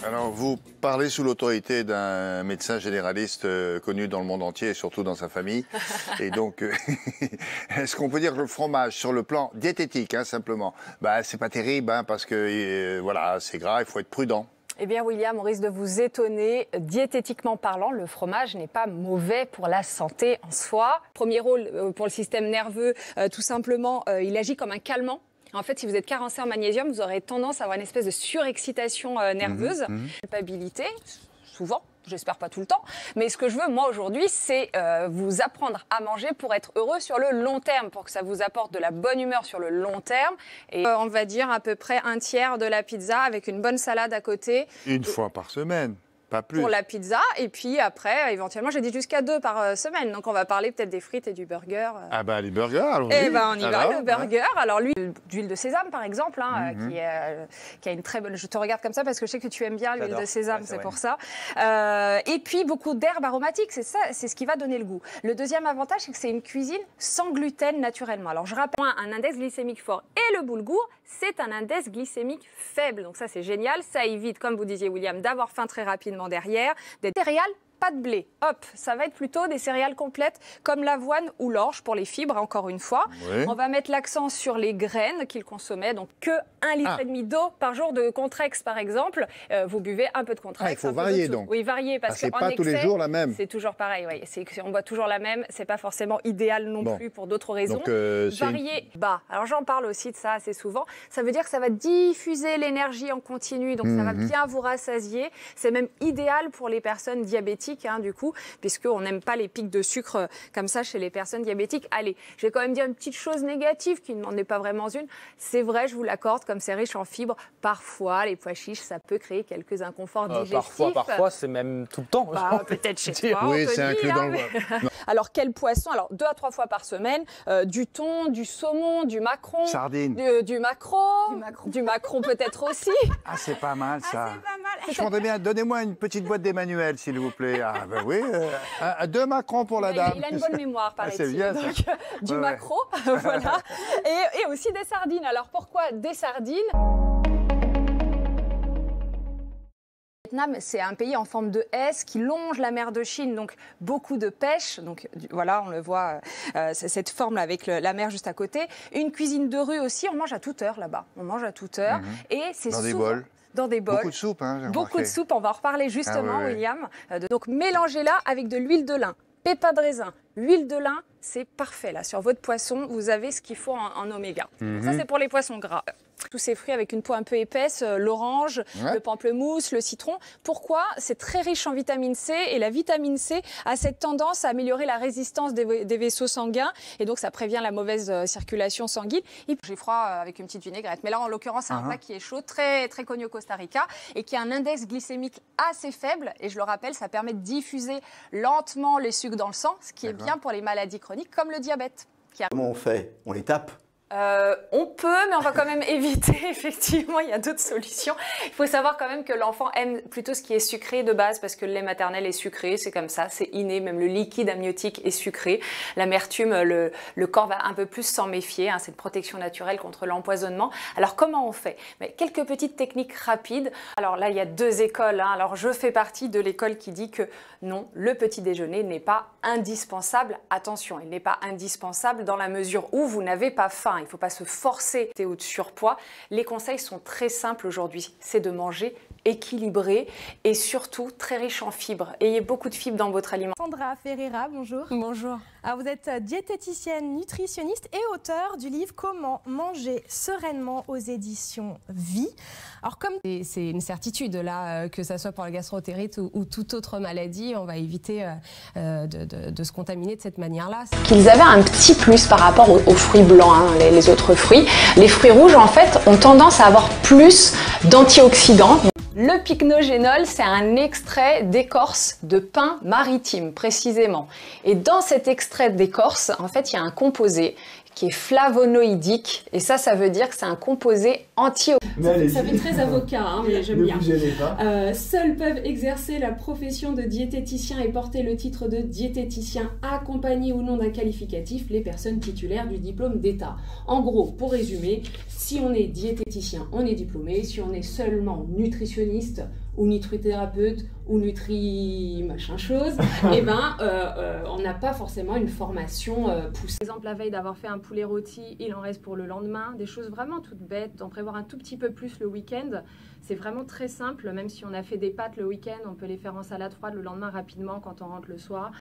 Alors, vous parlez sous l'autorité d'un médecin généraliste connu dans le monde entier et surtout dans sa famille. Et donc, est-ce qu'on peut dire que le fromage, sur le plan diététique, hein, simplement, bah, c'est pas terrible hein, parce que voilà, c'est gras, il faut être prudent. Eh bien, William, on risque de vous étonner. Diététiquement parlant, le fromage n'est pas mauvais pour la santé en soi. Premier rôle pour le système nerveux, tout simplement, il agit comme un calmant. En fait, si vous êtes carencé en magnésium, vous aurez tendance à avoir une espèce de surexcitation nerveuse. Culpabilité, souvent. J'espère pas tout le temps, mais ce que je veux moi aujourd'hui, c'est vous apprendre à manger pour être heureux sur le long terme, pour que ça vous apporte de la bonne humeur sur le long terme. Et on va dire à peu près un tiers de la pizza avec une bonne salade à côté. Une fois par semaine, pas plus. Pour la pizza, et puis après, éventuellement, j'ai dit jusqu'à 2 par semaine. Donc on va parler peut-être des frites et du burger. Ah bah les burgers, alors Eh ben on y va, le burger. Alors lui, d'huile de sésame par exemple, hein, qui a une très bonne... Je te regarde comme ça parce que je sais que tu aimes bien l'huile de sésame, c'est pour ça. Et puis beaucoup d'herbes aromatiques, c'est ça, c'est ce qui va donner le goût. Le deuxième avantage, c'est que c'est une cuisine sans gluten naturellement. Alors je rappelle, un index glycémique fort et le boulgour, c'est un index glycémique faible. Donc ça c'est génial, ça évite, comme vous disiez William, d'avoir faim très rapidement derrière, des céréales, pas de blé. Hop, ça va être plutôt des céréales complètes comme l'avoine ou l'orge pour les fibres, encore une fois. Oui. On va mettre l'accent sur les graines qu'il consommait, donc que 1,5 litre d'eau par jour de Contrex par exemple. Vous buvez un peu de Contrex. Il faut varier donc. Oui, varier parce que c'est pas tous les jours la même. C'est toujours pareil, oui. On boit toujours la même, c'est pas forcément idéal non plus pour d'autres raisons. Donc, varier bas. Alors j'en parle aussi de ça assez souvent. Ça veut dire que ça va diffuser l'énergie en continu, donc ça va bien vous rassasier. C'est même idéal pour les personnes diabétiques. Hein, du coup, puisqu'on n'aime pas les pics de sucre comme ça chez les personnes diabétiques. Allez, je vais quand même dire une petite chose négative qui n'en est pas vraiment une. C'est vrai, je vous l'accorde, comme c'est riche en fibres, parfois les pois chiches, ça peut créer quelques inconforts digestifs. Parfois, c'est même tout le temps. Peut-être chez toi. Oui, c'est inclus dans le... Alors, quel poisson? Alors, 2 à 3 fois par semaine, du thon, du saumon, du maquereau. Sardine. Du maquereau. Du maquereau peut-être aussi. Ah, c'est pas mal ça. C'est pas mal. Je voudrais bien, donnez-moi une petite boîte d'Emmanuel, s'il vous plaît. Ah, ben oui, 2 macarons pour la dame. Il a une bonne mémoire, paraît-il. C'est bien, donc, du maquereau, voilà. Et aussi des sardines. Alors, pourquoi des sardines? Le Vietnam, c'est un pays en forme de S qui longe la mer de Chine, donc beaucoup de pêche. Donc voilà, on le voit, cette forme-là avec la mer juste à côté. Une cuisine de rue aussi, on mange à toute heure là-bas. On mange à toute heure. Et c'est dans des bols. Dans des bols. Beaucoup de soupe, hein, beaucoup de soupe, on va en reparler justement, William. Donc mélangez-la avec de l'huile de lin, pépins de raisin, l'huile de lin, c'est parfait là. Sur votre poisson, vous avez ce qu'il faut en oméga. Ça, c'est pour les poissons gras. Tous ces fruits avec une peau un peu épaisse, l'orange, le pamplemousse, le citron. Pourquoi? C'est très riche en vitamine C et la vitamine C a cette tendance à améliorer la résistance des vaisseaux sanguins et donc ça prévient la mauvaise circulation sanguine. J'ai froid avec une petite vinaigrette. Mais là, en l'occurrence, c'est un plat qui est chaud, très, très connu au Costa Rica et qui a un index glycémique assez faible. Et je le rappelle, ça permet de diffuser lentement les sucres dans le sang, ce qui est bien pour les maladies chroniques comme le diabète. Comment on fait? On les tape? On peut, mais on va quand même éviter, effectivement, il y a d'autres solutions. Il faut savoir quand même que l'enfant aime plutôt ce qui est sucré de base, parce que le lait maternel est sucré, c'est comme ça, c'est inné, même le liquide amniotique est sucré. L'amertume, le corps va un peu plus s'en méfier, hein, c'est une protection naturelle contre l'empoisonnement. Alors comment on fait? Quelques petites techniques rapides. Alors là, il y a 2 écoles, hein. Alors je fais partie de l'école qui dit que non, le petit déjeuner n'est pas indispensable. Attention, il n'est pas indispensable dans la mesure où vous n'avez pas faim. Il ne faut pas se forcer ou de surpoids. Les conseils sont très simples aujourd'hui. C'est de manger équilibré et surtout très riche en fibres. Ayez beaucoup de fibres dans votre aliment. Sandra Ferreira, bonjour. Bonjour. Alors vous êtes diététicienne, nutritionniste et auteure du livre Comment manger sereinement aux éditions Vie. Alors comme c'est une certitude là, que ça soit pour la gastroentérite ou toute autre maladie, on va éviter de se contaminer de cette manière-là. Qu'ils avaient un petit plus par rapport aux fruits blancs, hein, les autres fruits. Les fruits rouges en fait ont tendance à avoir plus d'antioxydants. Le pycnogénol, c'est un extrait d'écorce de pin maritime, précisément. Et dans cet extrait d'écorce, en fait, il y a un composé qui est flavonoïdique. Et ça veut dire que c'est un composé antioxydant. Ça fait très avocat, hein, mais j'aime bien. Ne vous gênez pas. Seuls peuvent exercer la profession de diététicien et porter le titre de diététicien accompagné ou non d'un qualificatif les personnes titulaires du diplôme d'État. En gros, pour résumer, si on est diététicien, on est diplômé. Si on est seulement nutritionniste ou nutrithérapeute ou machin chose, eh ben, on n'a pas forcément une formation poussée. Par exemple, la veille d'avoir fait un poulet rôti, il en reste pour le lendemain. Des choses vraiment toutes bêtes, d'en prévoir un tout petit peu plus le week-end. C'est vraiment très simple, même si on a fait des pâtes le week-end, on peut les faire en salade froide le lendemain rapidement quand on rentre le soir.